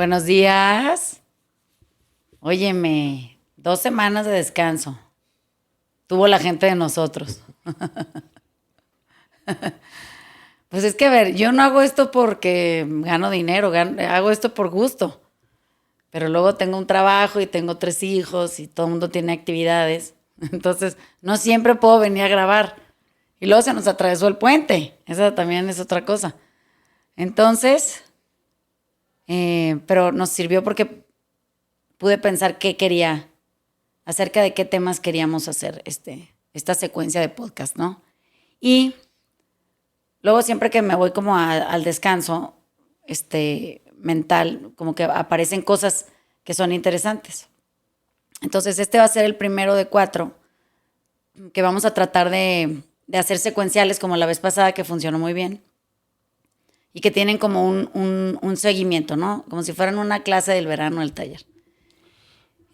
Buenos días. Óyeme, 2 semanas de descanso. Tuvo la gente de nosotros. Pues es que, a ver, yo no hago esto porque gano dinero, hago esto por gusto. Pero luego tengo un trabajo y tengo 3 hijos y todo el mundo tiene actividades. Entonces, no siempre puedo venir a grabar. Y luego se nos atravesó el puente. Esa también es otra cosa. Entonces, pero nos sirvió porque pude pensar qué quería, acerca de qué temas queríamos hacer esta secuencia de podcast, ¿no? Y luego siempre que me voy como al descanso mental, como que aparecen cosas que son interesantes. Entonces este va a ser el primero de 4 que vamos a tratar de hacer secuenciales como la vez pasada, que funcionó muy bien y que tienen como un seguimiento, ¿no? Como si fueran una clase del verano del taller.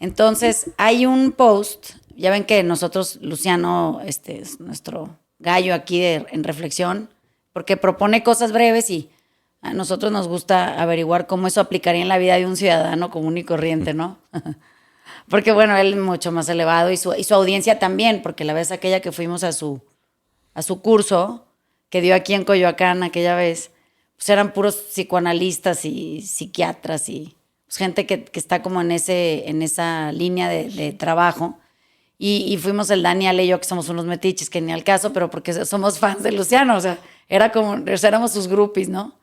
Entonces, hay un post, ya ven que nosotros, Luciano, es nuestro gallo aquí en reflexión, porque propone cosas breves y a nosotros nos gusta averiguar cómo eso aplicaría en la vida de un ciudadano común y corriente, ¿no? Porque bueno, él es mucho más elevado y su audiencia también, porque la vez aquella que fuimos a su curso que dio aquí en Coyoacán aquella vez, pues eran puros psicoanalistas y psiquiatras y pues, gente que está como en esa línea de trabajo. Y fuimos el Daniel y yo, que somos unos metiches, que ni al caso, pero porque somos fans de Luciano, o sea, éramos sus groupies, ¿no?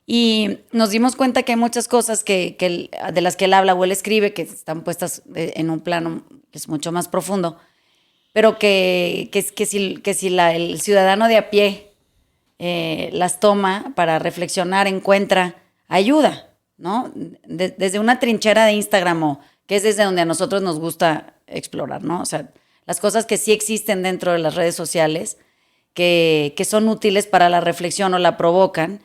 Y nos dimos cuenta que hay muchas cosas de las que él habla o él escribe, que están puestas en un plano que es mucho más profundo, pero que si el ciudadano de a pie las toma para reflexionar, encuentra ayuda, ¿no? Desde una trinchera de Instagram, que es desde donde a nosotros nos gusta explorar, ¿no? O sea, las cosas que sí existen dentro de las redes sociales, que son útiles para la reflexión o la provocan,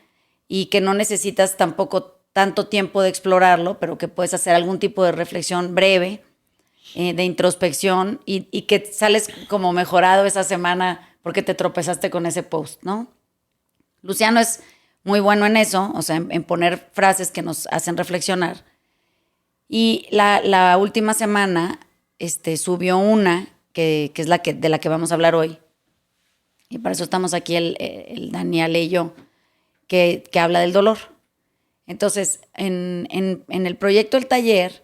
y que no necesitas tampoco tanto tiempo de explorarlo, pero que puedes hacer algún tipo de reflexión breve, de introspección, y que sales como mejorado esa semana porque te tropezaste con ese post, ¿no? Luciano es muy bueno en eso, o sea, en poner frases que nos hacen reflexionar. Y la última semana subió una que es de la que vamos a hablar hoy. Y para eso estamos aquí el Daniel y yo, que habla del dolor. Entonces, en el proyecto del taller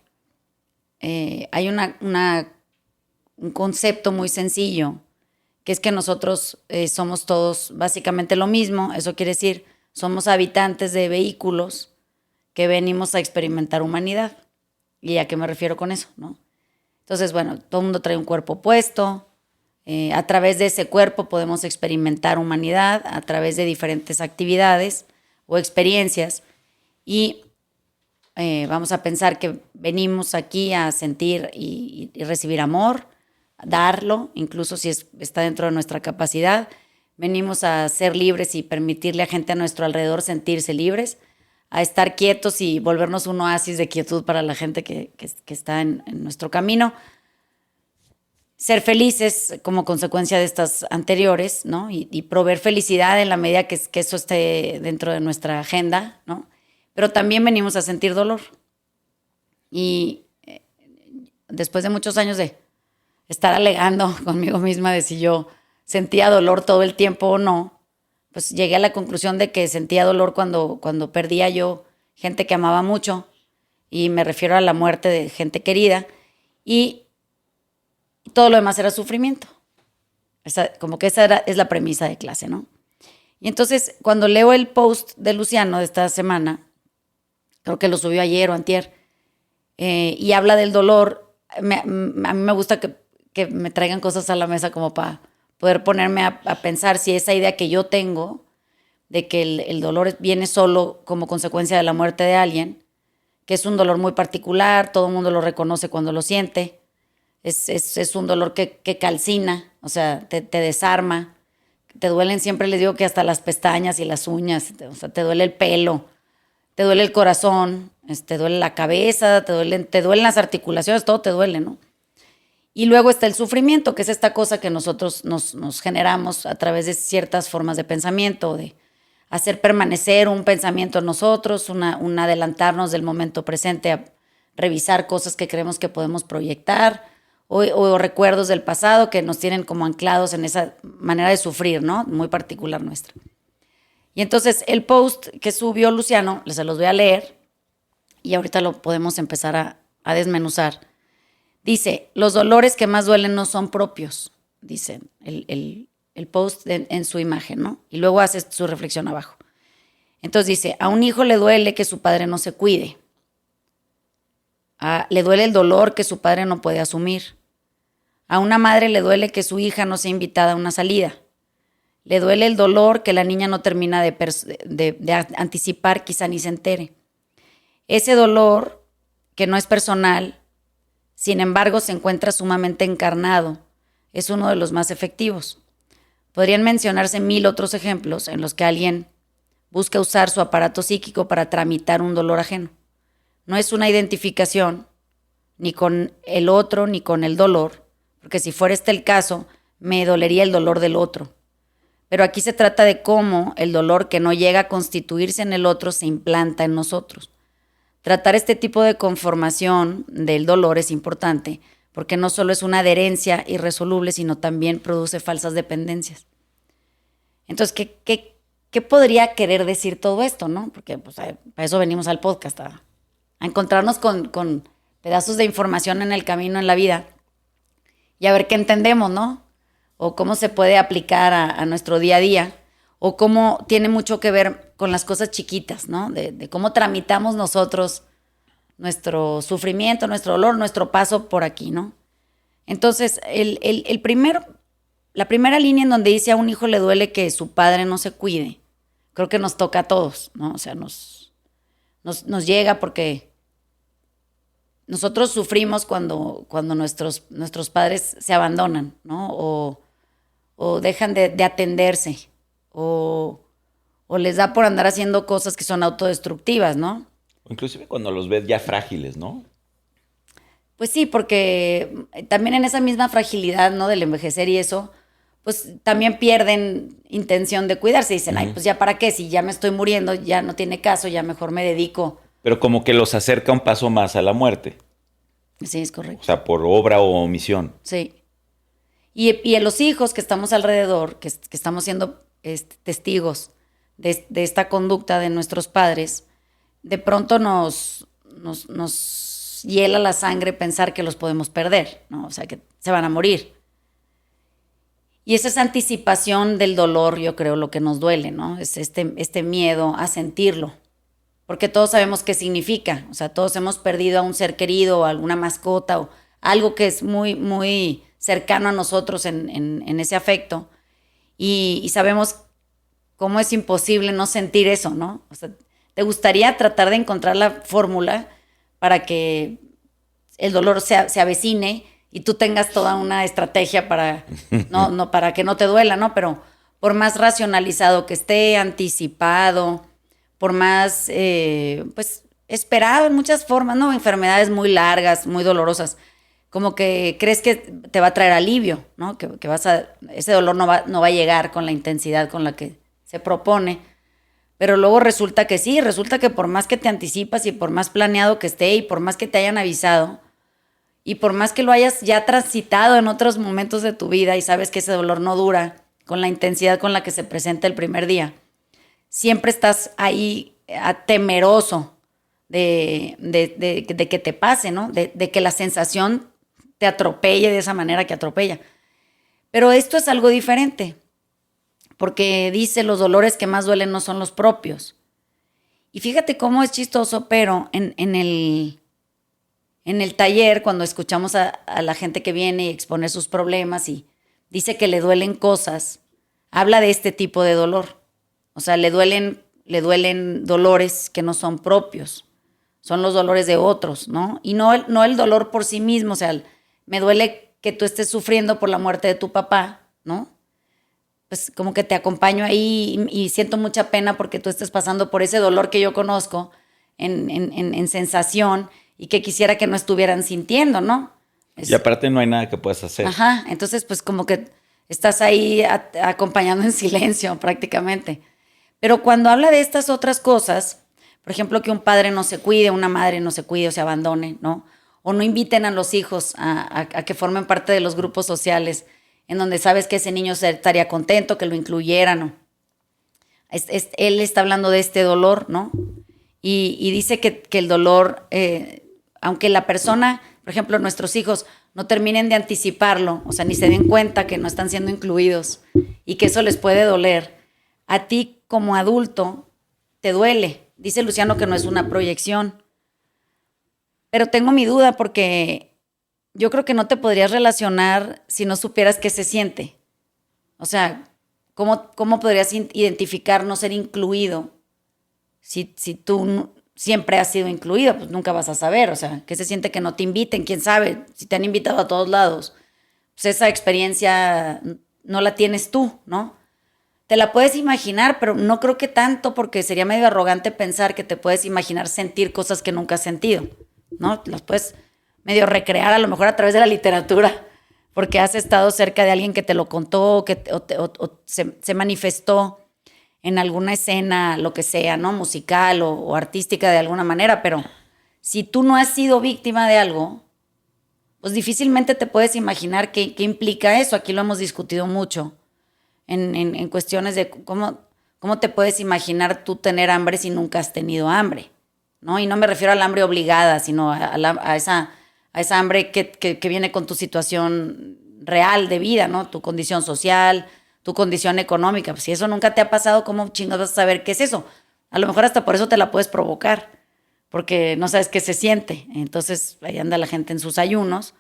hay un concepto muy sencillo, que es que nosotros somos todos básicamente lo mismo. Eso quiere decir, somos habitantes de vehículos que venimos a experimentar humanidad. ¿Y a qué me refiero con eso, no? Entonces, bueno, todo el mundo trae un cuerpo puesto. A través de ese cuerpo podemos experimentar humanidad a través de diferentes actividades o experiencias. Y vamos a pensar que venimos aquí a sentir y recibir amor, darlo, incluso si está dentro de nuestra capacidad. Venimos a ser libres y permitirle a gente a nuestro alrededor sentirse libres, a estar quietos y volvernos un oasis de quietud para la gente que está en nuestro camino. Ser felices como consecuencia de estas anteriores, ¿no? Y proveer felicidad en la medida que eso esté dentro de nuestra agenda, ¿no? Pero también venimos a sentir dolor. Y después de muchos años de estar alegando conmigo misma de si yo sentía dolor todo el tiempo o no, pues llegué a la conclusión de que sentía dolor cuando perdía yo gente que amaba mucho, y me refiero a la muerte de gente querida, y todo lo demás era sufrimiento. Como que esa es la premisa de clase, ¿no? Y entonces, cuando leo el post de Luciano de esta semana, creo que lo subió ayer o antier, y habla del dolor, a mí me gusta que me traigan cosas a la mesa como para poder ponerme a pensar si esa idea que yo tengo de que el dolor viene solo como consecuencia de la muerte de alguien, que es un dolor muy particular, todo el mundo lo reconoce cuando lo siente, es un dolor que calcina, o sea, te desarma, te duelen, siempre les digo que hasta las pestañas y las uñas, o sea, te duele el pelo, te duele el corazón, te duele la cabeza, te duelen las articulaciones, todo te duele, ¿no? Y luego está el sufrimiento, que es esta cosa que nosotros nos generamos a través de ciertas formas de pensamiento, de hacer permanecer un pensamiento en nosotros, un adelantarnos del momento presente a revisar cosas que creemos que podemos proyectar o recuerdos del pasado que nos tienen como anclados en esa manera de sufrir, ¿no? Muy particular nuestra. Y entonces el post que subió Luciano, se los voy a leer y ahorita lo podemos empezar a desmenuzar. Dice, los dolores que más duelen no son propios, dice el post en su imagen, ¿no? Y luego hace su reflexión abajo. Entonces dice, a un hijo le duele que su padre no se cuide. Le duele el dolor que su padre no puede asumir. A una madre le duele que su hija no sea invitada a una salida. Le duele el dolor que la niña no termina de anticipar, quizá ni se entere. Ese dolor, que no es personal, sin embargo se encuentra sumamente encarnado, es uno de los más efectivos. Podrían mencionarse 1000 otros ejemplos en los que alguien busca usar su aparato psíquico para tramitar un dolor ajeno. No es una identificación ni con el otro ni con el dolor, porque si fuera este el caso, me dolería el dolor del otro. Pero aquí se trata de cómo el dolor que no llega a constituirse en el otro se implanta en nosotros. Tratar este tipo de conformación del dolor es importante, porque no solo es una adherencia irresoluble, sino también produce falsas dependencias. Entonces, ¿qué podría querer decir todo esto, no? Porque pues, para eso venimos al podcast, a encontrarnos con pedazos de información en el camino, en la vida, y a ver qué entendemos, ¿no? O cómo se puede aplicar a nuestro día a día, o cómo tiene mucho que ver con las cosas chiquitas, ¿no? De cómo tramitamos nosotros nuestro sufrimiento, nuestro dolor, nuestro paso por aquí, ¿no? Entonces, la primera línea en donde dice a un hijo le duele que su padre no se cuide, creo que nos toca a todos, ¿no? O sea, nos llega porque nosotros sufrimos cuando nuestros padres se abandonan, ¿no? O dejan de atenderse, o les da por andar haciendo cosas que son autodestructivas, ¿no? Inclusive cuando los ves ya frágiles, ¿no? Pues sí, porque también en esa misma fragilidad, ¿no? Del envejecer y eso, pues también pierden intención de cuidarse. Dicen, ay, pues ya para qué, si ya me estoy muriendo, ya no tiene caso, ya mejor me dedico. Pero como que los acerca un paso más a la muerte. Sí, es correcto. O sea, por obra o omisión. Sí. Y en los hijos que estamos alrededor, que estamos siendo testigos de esta conducta de nuestros padres, de pronto nos hiela la sangre pensar que los podemos perder, ¿no? O sea, que se van a morir. Y es esa anticipación del dolor, yo creo, lo que nos duele, ¿no? Es este miedo a sentirlo. Porque todos sabemos qué significa. O sea, todos hemos perdido a un ser querido, o alguna mascota, o algo que es muy, muy cercano a nosotros en ese afecto. Y sabemos cómo es imposible no sentir eso, ¿no? O sea, ¿te gustaría tratar de encontrar la fórmula para que el dolor se avecine y tú tengas toda una estrategia para, no para que no te duela, ¿no? Pero por más racionalizado que esté, anticipado, por más, pues, esperado en muchas formas, ¿no? Enfermedades muy largas, muy dolorosas, como que crees que te va a traer alivio, ¿no? Que ese dolor no va a llegar con la intensidad con la que se propone. Pero luego resulta que sí, resulta que por más que te anticipas y por más planeado que esté y por más que te hayan avisado y por más que lo hayas ya transitado en otros momentos de tu vida y sabes que ese dolor no dura con la intensidad con la que se presenta el primer día, siempre estás ahí temeroso de que te pase, ¿no? De que la sensación te atropelle de esa manera que atropella. Pero esto es algo diferente. Porque dice, los dolores que más duelen no son los propios. Y fíjate cómo es chistoso, pero en el taller, cuando escuchamos a la gente que viene y expone sus problemas y dice que le duelen cosas, habla de este tipo de dolor. O sea, le duelen dolores que no son propios. Son los dolores de otros, ¿no? Y no el dolor por sí mismo. O sea, me duele que tú estés sufriendo por la muerte de tu papá, ¿no? Pues como que te acompaño ahí y siento mucha pena porque tú estés pasando por ese dolor que yo conozco en sensación y que quisiera que no estuvieran sintiendo, ¿no? Y aparte no hay nada que puedas hacer. Ajá, entonces pues como que estás ahí acompañando en silencio prácticamente. Pero cuando habla de estas otras cosas, por ejemplo, que un padre no se cuide, una madre no se cuide o se abandone, ¿no? O no inviten a los hijos a que formen parte de los grupos sociales en donde sabes que ese niño estaría contento, que lo incluyeran, ¿no? Él está hablando de este dolor, ¿no? Y dice que el dolor, aunque la persona, por ejemplo, nuestros hijos, no terminen de anticiparlo, o sea, ni se den cuenta que no están siendo incluidos y que eso les puede doler, a ti como adulto te duele. Dice Luciano que no es una proyección. Pero tengo mi duda porque yo creo que no te podrías relacionar si no supieras qué se siente. O sea, ¿cómo podrías identificar no ser incluido si tú siempre has sido incluido? Pues nunca vas a saber. O sea, ¿qué se siente que no te inviten? ¿Quién sabe? Si te han invitado a todos lados, pues esa experiencia no la tienes tú, ¿no? Te la puedes imaginar, pero no creo que tanto porque sería medio arrogante pensar que te puedes imaginar sentir cosas que nunca has sentido, ¿no? Las puedes medio recrear a lo mejor a través de la literatura, porque has estado cerca de alguien que te lo contó o se manifestó en alguna escena, lo que sea, ¿no? Musical o artística de alguna manera, pero si tú no has sido víctima de algo, pues difícilmente te puedes imaginar qué implica eso. Aquí lo hemos discutido mucho en cuestiones de cómo te puedes imaginar tú tener hambre si nunca has tenido hambre, ¿no? Y no me refiero al hambre obligada, sino a esa hambre que viene con tu situación real de vida, ¿no? Tu condición social, tu condición económica. Pues si eso nunca te ha pasado, ¿cómo chingados vas a saber qué es eso? A lo mejor hasta por eso te la puedes provocar, porque no sabes qué se siente. Entonces ahí anda la gente en sus ayunos,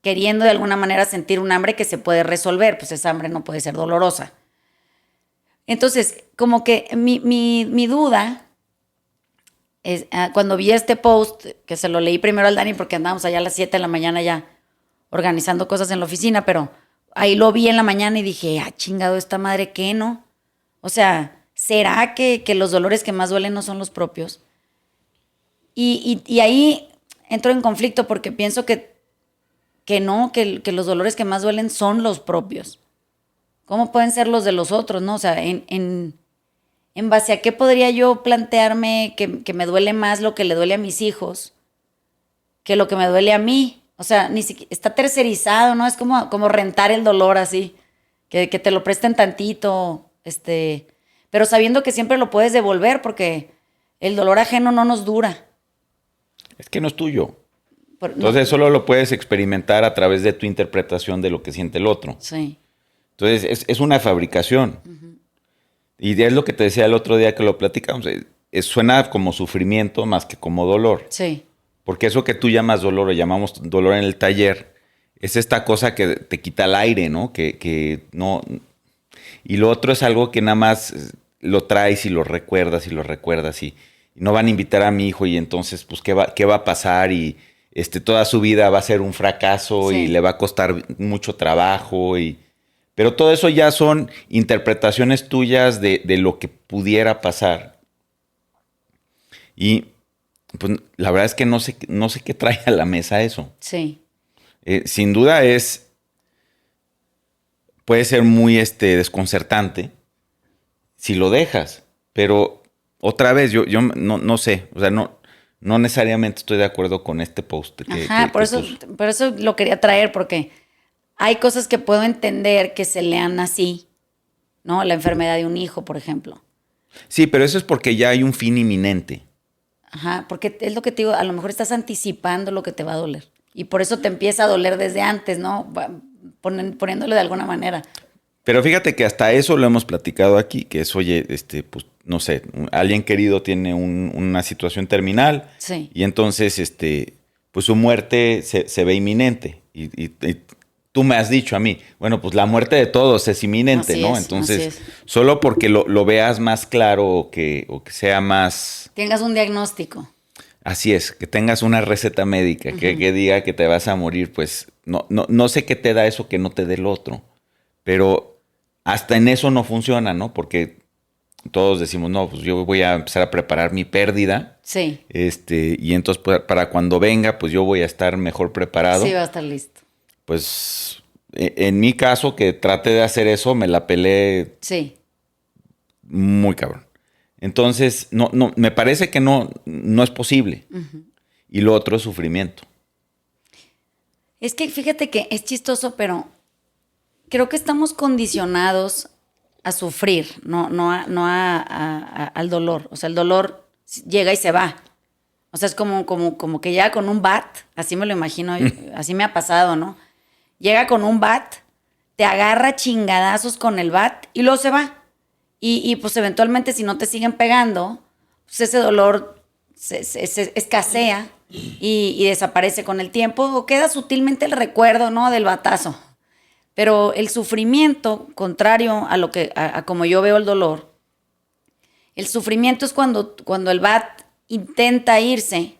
queriendo de alguna manera sentir un hambre que se puede resolver. Pues esa hambre no puede ser dolorosa. Entonces, como que mi duda es, cuando vi este post, que se lo leí primero al Dani porque andábamos allá a las 7 de la mañana ya organizando cosas en la oficina, pero ahí lo vi en la mañana y dije, chingado, esta madre, ¿qué no? O sea, ¿será que los dolores que más duelen no son los propios? Y ahí entro en conflicto porque pienso que no, que los dolores que más duelen son los propios. ¿Cómo pueden ser los de los otros, no? O sea, en base a qué podría yo plantearme que me duele más lo que le duele a mis hijos que lo que me duele a mí. O sea, ni siquiera está tercerizado, ¿no? Es como rentar el dolor así, que te lo presten tantito, pero sabiendo que siempre lo puedes devolver porque el dolor ajeno no nos dura. Es que no es tuyo. Entonces solo lo puedes experimentar a través de tu interpretación de lo que siente el otro. Sí. Entonces es una fabricación. Uh-huh. Y es lo que te decía el otro día que lo platicamos. Suena como sufrimiento más que como dolor. Sí. Porque eso que tú llamas dolor, o llamamos dolor en el taller, es esta cosa que te quita el aire, ¿no? Que no. Y lo otro es algo que nada más lo traes y lo recuerdas y no van a invitar a mi hijo y entonces, pues, ¿qué va a pasar? Y toda su vida va a ser un fracaso, sí, y le va a costar mucho trabajo. Pero todo eso ya son interpretaciones tuyas de lo que pudiera pasar. Y pues la verdad es que no sé qué trae a la mesa eso. Sí. Sin duda puede ser muy desconcertante si lo dejas, pero otra vez yo no sé, o sea, no necesariamente estoy de acuerdo con este post. Por eso lo quería traer, porque hay cosas que puedo entender que se lean así, ¿no? La enfermedad de un hijo, por ejemplo. Sí, pero eso es porque ya hay un fin inminente. Ajá, porque es lo que te digo, a lo mejor estás anticipando lo que te va a doler. Y por eso te empieza a doler desde antes, ¿no? Poniéndolo de alguna manera. Pero fíjate que hasta eso lo hemos platicado aquí, que es, oye, pues, no sé, alguien querido tiene una situación terminal. Sí. Y entonces, pues su muerte se ve inminente. Y tú me has dicho a mí, bueno, pues la muerte de todos es inminente, así ¿no? Es, entonces, solo porque lo veas más claro o que sea más... Tengas un diagnóstico. Así es, que tengas una receta médica, uh-huh, que diga que te vas a morir, pues no sé qué te da eso que no te dé el otro. Pero hasta en eso no funciona, ¿no? Porque todos decimos, no, pues yo voy a empezar a preparar mi pérdida. Sí. Y entonces para cuando venga, pues yo voy a estar mejor preparado. Sí, va a estar listo. Pues en mi caso, que trate de hacer eso, me la pelé. Sí. muy cabrón. Entonces, me parece que no es posible. Uh-huh. Y lo otro es sufrimiento. Es que fíjate que es chistoso, pero creo que estamos condicionados a sufrir, no al dolor. O sea, el dolor llega y se va. O sea, es como que llega con un bat, así me lo imagino, así me ha pasado, ¿no? Llega con un bat, te agarra chingadazos con el bat y luego se va. Y pues eventualmente si no te siguen pegando, pues ese dolor se escasea y desaparece con el tiempo, o queda sutilmente el recuerdo, ¿no?, del batazo. Pero el sufrimiento, contrario a como yo veo el dolor, el sufrimiento es cuando el bat intenta irse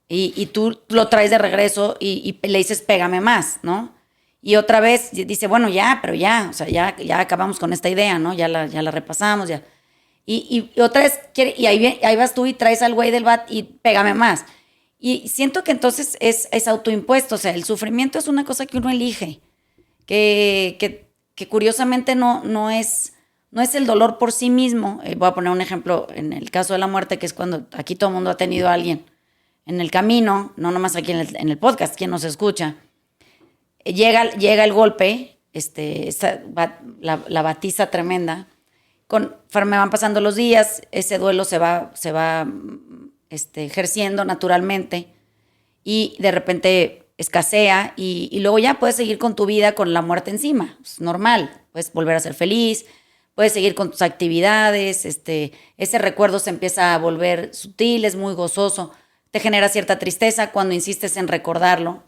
y tú lo traes de regreso y le dices, pégame más, ¿no? Y otra vez dice, bueno, pero ya, o sea, ya acabamos con esta idea, ¿no? Ya la repasamos, ya. Y otra vez, y ahí vas tú y traes al güey del bat y pégame más. Y siento que entonces es autoimpuesto, o sea, el sufrimiento es una cosa que uno elige, que curiosamente no es el dolor por sí mismo. Voy a poner un ejemplo en el caso de la muerte, que es cuando aquí todo el mundo ha tenido a alguien en el camino, no nomás aquí en el podcast, quien nos escucha. Llega el golpe, la batiza tremenda. Me van pasando los días, ese duelo se va ejerciendo naturalmente y de repente escasea y luego ya puedes seguir con tu vida con la muerte encima. Es normal, puedes volver a ser feliz, puedes seguir con tus actividades, ese recuerdo se empieza a volver sutil, es muy gozoso, te genera cierta tristeza cuando insistes en recordarlo,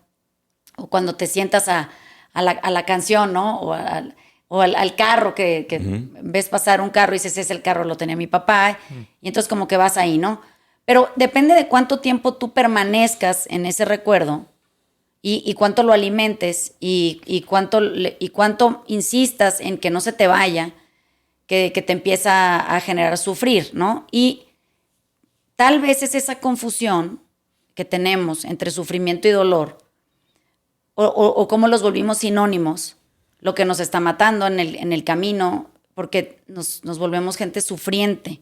o cuando te sientas a la canción, ¿no? O al carro que uh-huh. Ves pasar un carro y dices, ese el carro lo tenía mi papá, y entonces como que vas ahí, ¿no? Pero depende de cuánto tiempo tú permanezcas en ese recuerdo y cuánto lo alimentes y cuánto insistas en que no se te vaya, que te empieza a generar sufrir, ¿no? Y tal vez es esa confusión que tenemos entre sufrimiento y dolor, o cómo los volvimos sinónimos, lo que nos está matando en el camino, porque nos volvemos gente sufriente.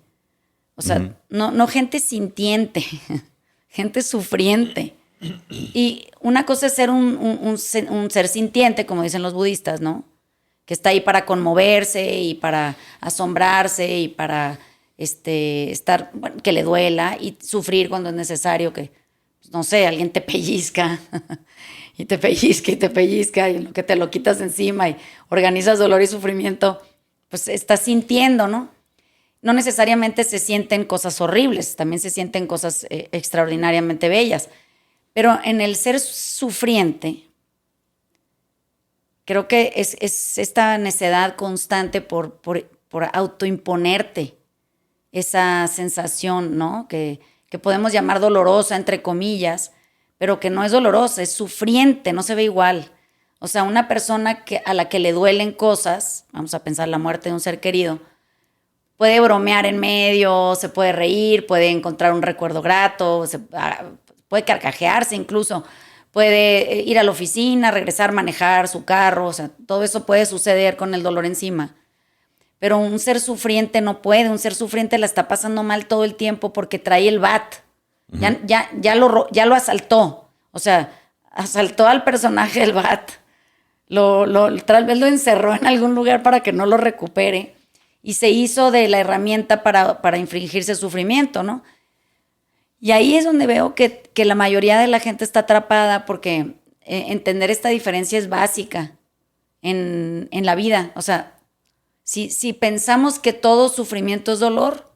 O sea, uh-huh. no gente sintiente, gente sufriente. Y una cosa es ser un ser sintiente, como dicen los budistas, ¿no? Que está ahí para conmoverse y para asombrarse y para estar, bueno, que le duela y sufrir cuando es necesario, que, no sé, alguien te pellizca y te pellizca y lo que te lo quitas encima y organizas dolor y sufrimiento, pues estás sintiendo, ¿no? No necesariamente se sienten cosas horribles, también se sienten cosas extraordinariamente bellas. Pero en el ser sufriente, creo que es esta necedad constante por autoimponerte esa sensación, ¿no? Que podemos llamar dolorosa, entre comillas, pero que no es dolorosa, es sufriente, no se ve igual. O sea, una persona a la que le duelen cosas, vamos a pensar la muerte de un ser querido, puede bromear en medio, se puede reír, puede encontrar un recuerdo grato, puede carcajearse incluso, puede ir a la oficina, regresar, manejar su carro, o sea, todo eso puede suceder con el dolor encima. Pero un ser sufriente no puede, un ser sufriente la está pasando mal todo el tiempo porque trae el bat. Uh-huh. Ya lo asaltó, o sea, asaltó al personaje del bat, tal vez lo encerró en algún lugar para que no lo recupere y se hizo de la herramienta para infligirse sufrimiento, ¿no? Y ahí es donde veo que la mayoría de la gente está atrapada porque entender esta diferencia es básica en la vida. O sea, si pensamos que todo sufrimiento es dolor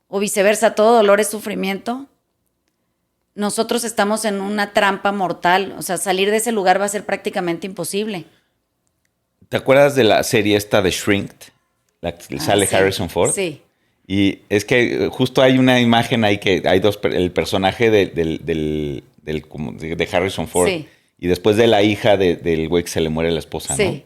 o viceversa, todo dolor es sufrimiento, nosotros estamos en una trampa mortal. O sea, salir de ese lugar va a ser prácticamente imposible. ¿Te acuerdas de la serie esta de Shrinked? La que sale sí, Harrison Ford. Sí. Y es que justo hay una imagen ahí que hay el personaje de Harrison Ford sí. Y después de la hija del güey que se le muere la esposa, sí. ¿No?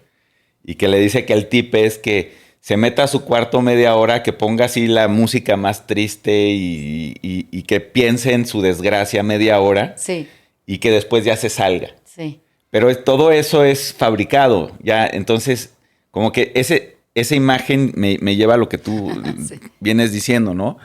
Y que le dice que el tip es que se meta a su cuarto media hora, que ponga así la música más triste y que piense en su desgracia media hora sí. Y que después ya se salga. Sí. Pero todo eso es fabricado, ya, entonces como que esa imagen me lleva a lo que tú Sí. vienes diciendo, ¿no?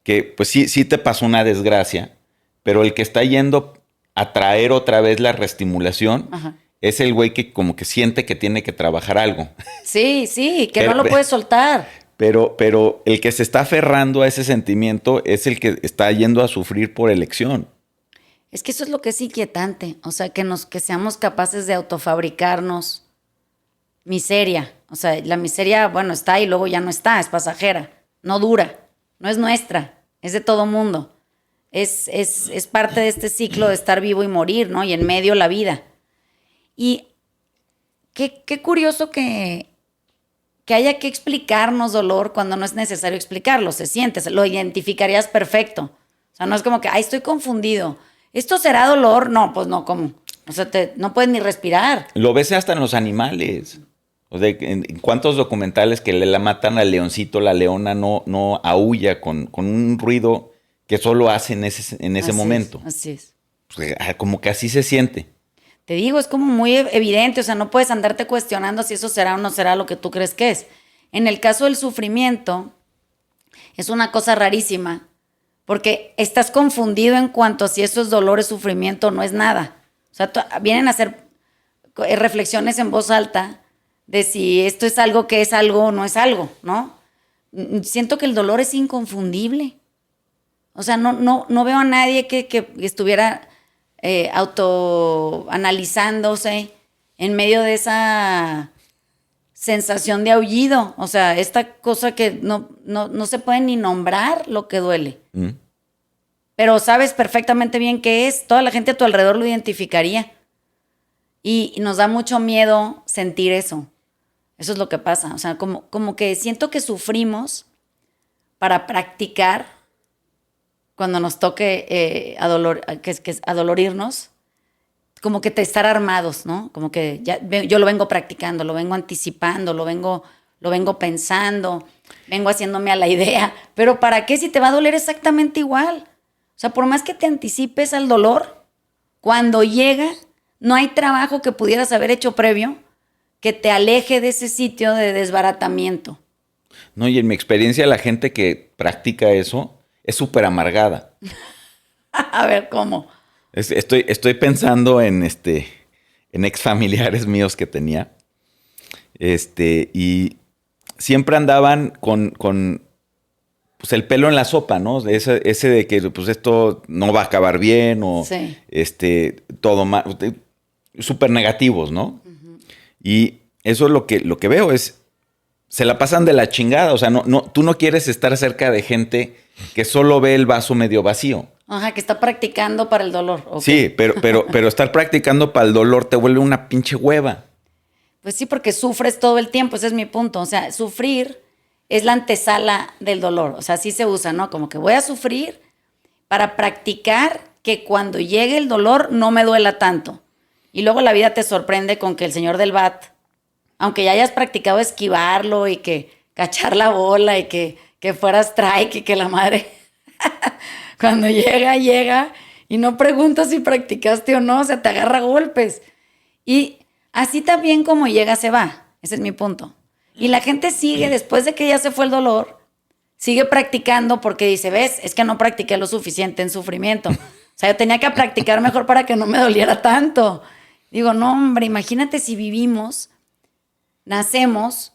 Que pues sí te pasó una desgracia, pero el que está yendo a traer otra vez la reestimulación Ajá. es el güey que como que siente que tiene que trabajar algo. Sí, que Pero- no lo puedes soltar. Pero el que se está aferrando a ese sentimiento es el que está yendo a sufrir por elección. Es que eso es lo que es inquietante. O sea, que seamos capaces de autofabricarnos miseria. O sea, la miseria, bueno, está y luego ya no está, es pasajera. No dura, no es nuestra, es de todo mundo. Es parte de este ciclo de estar vivo y morir, ¿no? Y en medio la vida. Y qué curioso que haya que explicarnos dolor cuando no es necesario explicarlo. Se siente, lo identificarías perfecto. O sea, no es como que, ay, estoy confundido. ¿Esto será dolor? No, pues no, ¿cómo? O sea, no puedes ni respirar. Lo ves hasta en los animales. O sea, en cuántos documentales que le la matan al leoncito, la leona no aúlla con un ruido que solo hace en ese momento. Así es. Pues, como que así se siente. Te digo, es como muy evidente, o sea, no puedes andarte cuestionando si eso será o no será lo que tú crees que es. En el caso del sufrimiento, es una cosa rarísima, porque estás confundido en cuanto a si eso es dolor, es sufrimiento, no es nada. O sea, vienen a hacer reflexiones en voz alta de si esto es algo que es algo o no es algo, ¿no? Siento que el dolor es inconfundible. O sea, no veo a nadie que estuviera autoanalizándose en medio de esa sensación de aullido. O sea, esta cosa que no se puede ni nombrar lo que duele. ¿Mm? Pero sabes perfectamente bien qué es. Toda la gente a tu alrededor lo identificaría. Y nos da mucho miedo sentir eso. Eso es lo que pasa. O sea, como que siento que sufrimos para practicar cuando nos toque adolorirnos, como que estar armados, ¿no? Como que yo lo vengo practicando, lo vengo anticipando, lo vengo pensando, vengo haciéndome a la idea. Pero ¿para qué si te va a doler exactamente igual? O sea, por más que te anticipes al dolor, cuando llega, no hay trabajo que pudieras haber hecho previo que te aleje de ese sitio de desbaratamiento. No, y en mi experiencia la gente que practica eso es súper amargada. A ver, ¿cómo? Estoy pensando en ex familiares míos que tenía. Y siempre andaban con pues el pelo en la sopa, ¿no? Ese de que pues esto no va a acabar bien o Sí. todo mal, súper negativos, ¿no? Y eso es lo que veo, se la pasan de la chingada. O sea, tú no quieres estar cerca de gente que solo ve el vaso medio vacío. Ajá, que está practicando para el dolor. ¿Ok? Sí, pero estar practicando para el dolor te vuelve una pinche hueva. Pues sí, porque sufres todo el tiempo, ese es mi punto. O sea, sufrir es la antesala del dolor. O sea, así se usa, ¿no? Como que voy a sufrir para practicar que cuando llegue el dolor no me duela tanto. Y luego la vida te sorprende con que el señor del bat, aunque ya hayas practicado esquivarlo y que cachar la bola y que fuera strike y que la madre, cuando llega y no preguntas si practicaste o no, o sea, te agarra golpes. Y así también como llega, se va. Ese es mi punto. Y la gente sigue, después de que ya se fue el dolor, sigue practicando porque dice, ves, es que no practiqué lo suficiente en sufrimiento. O sea, yo tenía que practicar mejor para que no me doliera tanto. Digo, no, hombre, imagínate si vivimos, nacemos,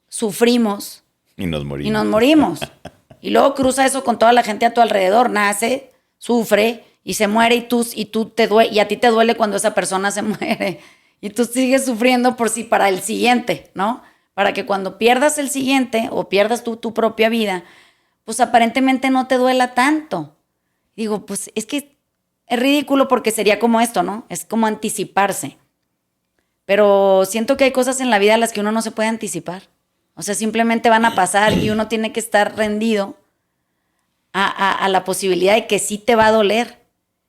sufrimos Y nos morimos. y nos morimos. Y luego cruza eso con toda la gente a tu alrededor. Nace, sufre y se muere y a ti te duele cuando esa persona se muere. Y tú sigues sufriendo para el siguiente, ¿no? Para que cuando pierdas el siguiente o pierdas tu propia vida, pues aparentemente no te duela tanto. Digo, pues es que es ridículo porque sería como esto, ¿no? Es como anticiparse. Pero siento que hay cosas en la vida a las que uno no se puede anticipar. O sea, simplemente van a pasar y uno tiene que estar rendido a la posibilidad de que sí te va a doler.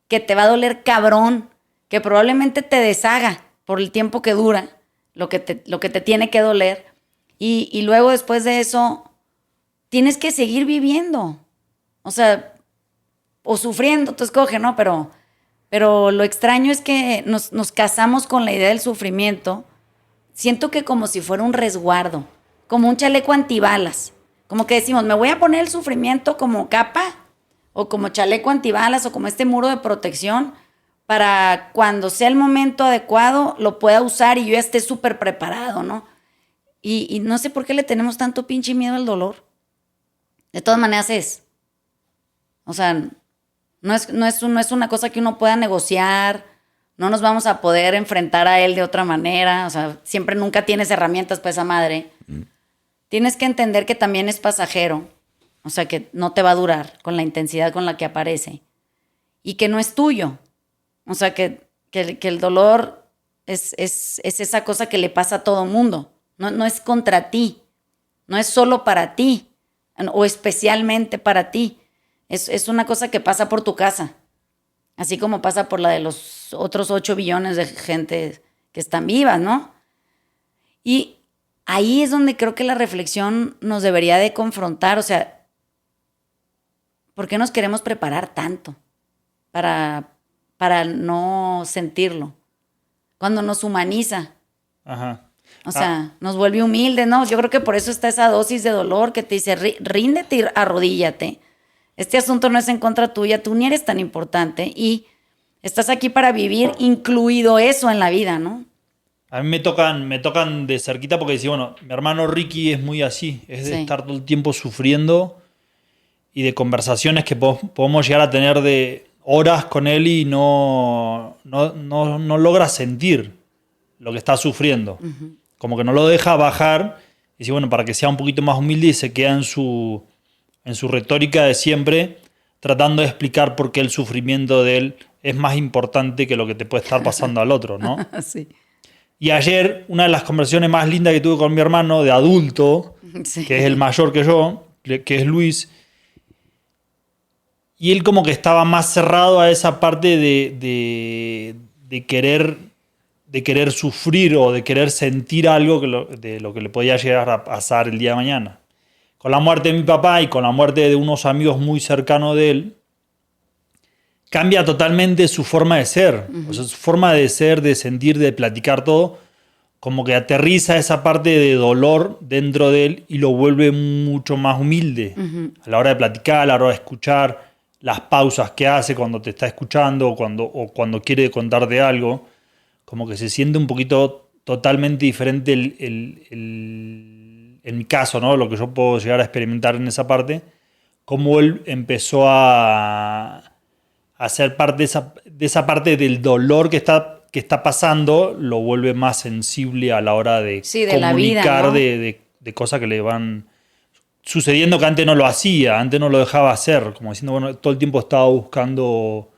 Que te va a doler cabrón. Que probablemente te deshaga por el tiempo que dura lo que te tiene que doler. Y luego después de eso tienes que seguir viviendo. O sea, o sufriendo, tú escoge, ¿no? Pero lo extraño es que nos casamos con la idea del sufrimiento. Siento que como si fuera un resguardo, como un chaleco antibalas. Como que decimos, me voy a poner el sufrimiento como capa o como chaleco antibalas o como este muro de protección para cuando sea el momento adecuado lo pueda usar y yo ya esté súper preparado, ¿no? Y no sé por qué le tenemos tanto pinche miedo al dolor. De todas maneras es. O sea, no es una cosa que uno pueda negociar. No nos vamos a poder enfrentar a él de otra manera. O sea, siempre nunca tienes herramientas para esa madre. Tienes que entender que también es pasajero. O sea, que no te va a durar con la intensidad con la que aparece. Y que no es tuyo. O sea, que el dolor es esa cosa que le pasa a todo mundo. No es contra ti. No es solo para ti. O especialmente para ti. Es una cosa que pasa por tu casa. Así como pasa por la de los otros 8 billones de gente que están vivas, ¿no? Y ahí es donde creo que la reflexión nos debería de confrontar. O sea, ¿por qué nos queremos preparar tanto para no sentirlo? Cuando nos humaniza. Ajá. O sea, nos vuelve humildes, ¿no? Yo creo que por eso está esa dosis de dolor que te dice, ríndete y arrodíllate. Este asunto no es en contra tuya, tú ni eres tan importante y estás aquí para vivir, incluido eso en la vida, ¿no? A mí me tocan de cerquita porque dice, bueno, mi hermano Ricky es muy así, es de Sí. estar todo el tiempo sufriendo y de conversaciones que podemos llegar a tener de horas con él y no logra sentir lo que está sufriendo. Como que no lo deja bajar y dice, bueno, para que sea un poquito más humilde y se queda en su retórica de siempre, tratando de explicar por qué el sufrimiento de él es más importante que lo que te puede estar pasando al otro, ¿no? Sí. Y ayer, una de las conversaciones más lindas que tuve con mi hermano de adulto, Sí. que es el mayor que yo, que es Luis, y él como que estaba más cerrado a esa parte de querer sufrir o de querer sentir algo de lo que le podía llegar a pasar el día de mañana. Con la muerte de mi papá y con la muerte de unos amigos muy cercanos de él, cambia totalmente su forma de ser. O sea, su forma de ser, de sentir, de platicar todo, como que aterriza esa parte de dolor dentro de él y lo vuelve mucho más humilde. A la hora de platicar, a la hora de escuchar, las pausas que hace cuando te está escuchando o cuando quiere contarte algo, como que se siente un poquito totalmente diferente en mi caso, ¿no? Lo que yo puedo llegar a experimentar en esa parte, cómo él empezó a ser parte de esa parte del dolor que está pasando, lo vuelve más sensible a la hora de Sí, de la vida, comunicar ¿no? de cosas que le van sucediendo que antes no lo hacía, antes no lo dejaba hacer, como diciendo, bueno, todo el tiempo estaba buscando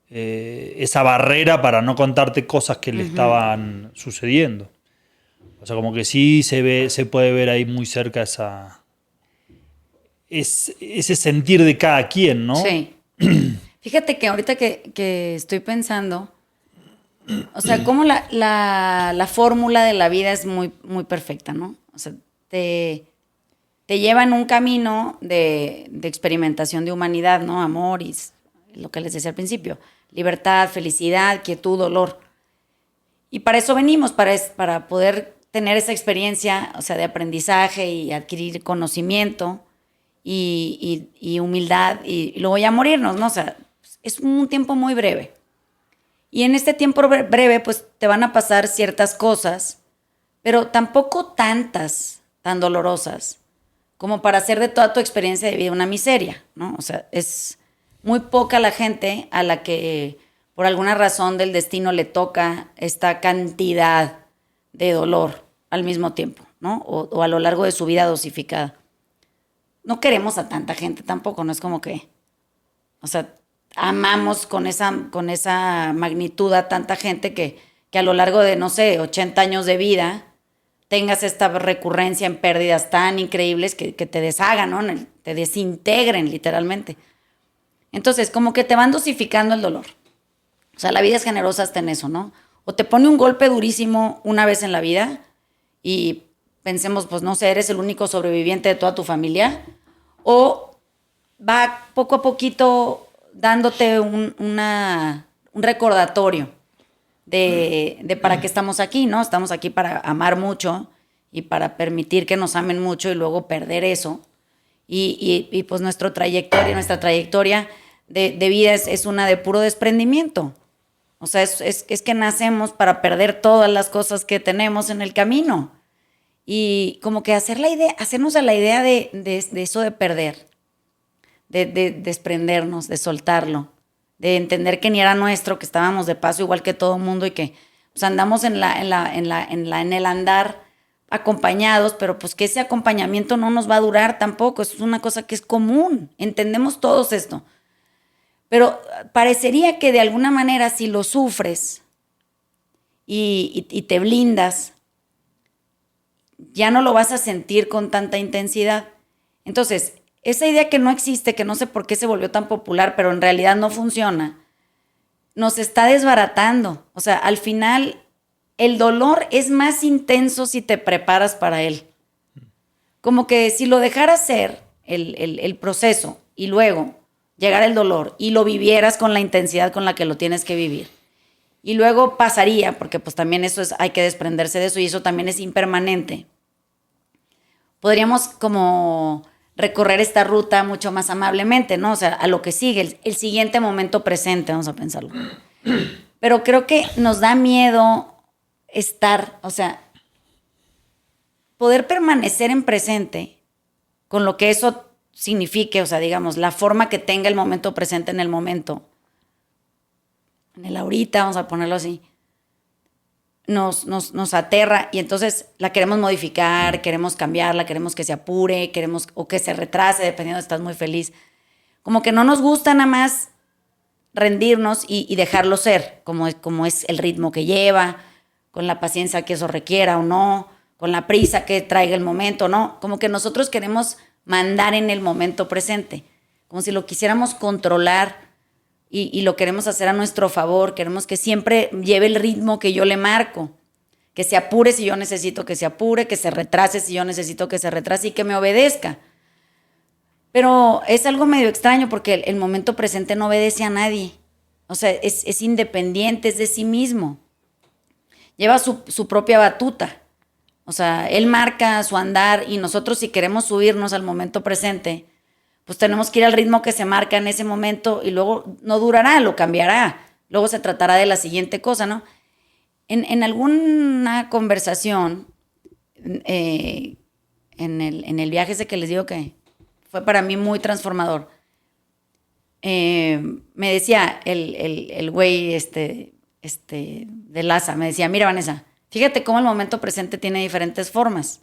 esa barrera para no contarte cosas que le estaban sucediendo. O sea, como que sí se puede ver ahí muy cerca ese sentir de cada quien, ¿no? Sí. Fíjate que ahorita que estoy pensando, o sea, cómo la fórmula de la vida es muy, muy perfecta, ¿no? O sea, te lleva en un camino de experimentación de humanidad, ¿no? Amor y lo que les decía al principio. Libertad, felicidad, quietud, dolor. Y para eso venimos, para poder tener esa experiencia, o sea, de aprendizaje y adquirir conocimiento y humildad y luego ya morirnos, ¿no? O sea, es un tiempo muy breve. Y en este tiempo breve, pues te van a pasar ciertas cosas, pero tampoco tantas, tan dolorosas, como para hacer de toda tu experiencia de vida una miseria, ¿no? O sea, es muy poca la gente a la que por alguna razón del destino le toca esta cantidad de dolor al mismo tiempo, ¿no? O a lo largo de su vida dosificada. No queremos a tanta gente tampoco, no es como que, o sea, amamos con esa magnitud a tanta gente que a lo largo de, no sé, 80 años de vida tengas esta recurrencia en pérdidas tan increíbles que te deshagan, ¿no? Te desintegren literalmente. Entonces, como que te van dosificando el dolor. O sea, la vida es generosa hasta en eso, ¿no? O te pone un golpe durísimo una vez en la vida y pensemos, pues no sé, eres el único sobreviviente de toda tu familia, o va poco a poquito dándote un recordatorio de para qué estamos aquí, ¿no? Estamos aquí para amar mucho y para permitir que nos amen mucho y luego perder eso. Y pues nuestra trayectoria de vida es una de puro desprendimiento. O sea, es que nacemos para perder todas las cosas que tenemos en el camino. Y como que hacernos a la idea de eso de perder, de desprendernos, de soltarlo, de entender que ni era nuestro, que estábamos de paso igual que todo el mundo y que pues, andamos en el andar acompañados, pero pues que ese acompañamiento no nos va a durar tampoco. Eso es una cosa que es común. Entendemos todos esto. Pero parecería que de alguna manera si lo sufres y te blindas, ya no lo vas a sentir con tanta intensidad. Entonces, esa idea que no existe, que no sé por qué se volvió tan popular, pero en realidad no funciona, nos está desbaratando. O sea, al final, el dolor es más intenso si te preparas para él. Como que si lo dejaras ser el proceso y luego llegara el dolor y lo vivieras con la intensidad con la que lo tienes que vivir. Y luego pasaría, porque pues también hay que desprenderse de eso y eso también es impermanente. Podríamos como recorrer esta ruta mucho más amablemente, ¿no? O sea, a lo que sigue, el siguiente momento presente, vamos a pensarlo. Pero creo que nos da miedo o sea, poder permanecer en presente con lo que eso signifique, o sea, digamos, la forma que tenga el momento presente en el momento, en el ahorita, vamos a ponerlo así, nos aterra y entonces la queremos modificar, queremos cambiarla, queremos que se apure, o que se retrase, dependiendo de si estás muy feliz. Como que no nos gusta nada más rendirnos y dejarlo ser, como es el ritmo que lleva, con la paciencia que eso requiera o no, con la prisa que traiga el momento, ¿no? Como que nosotros queremos mandar en el momento presente, como si lo quisiéramos controlar y lo queremos hacer a nuestro favor, queremos que siempre lleve el ritmo que yo le marco, que se apure si yo necesito que se apure, que se retrase si yo necesito que se retrase y que me obedezca. Pero es algo medio extraño porque el momento presente no obedece a nadie, o sea, es independiente, es de sí mismo, lleva su propia batuta. O sea, él marca su andar y nosotros si queremos subirnos al momento presente, pues tenemos que ir al ritmo que se marca en ese momento y luego no durará, lo cambiará. Luego se tratará de la siguiente cosa, ¿no? En alguna conversación, en el viaje ese que les digo que fue para mí muy transformador, me decía el güey de Laza, me decía, mira Vanessa, fíjate cómo el momento presente tiene diferentes formas.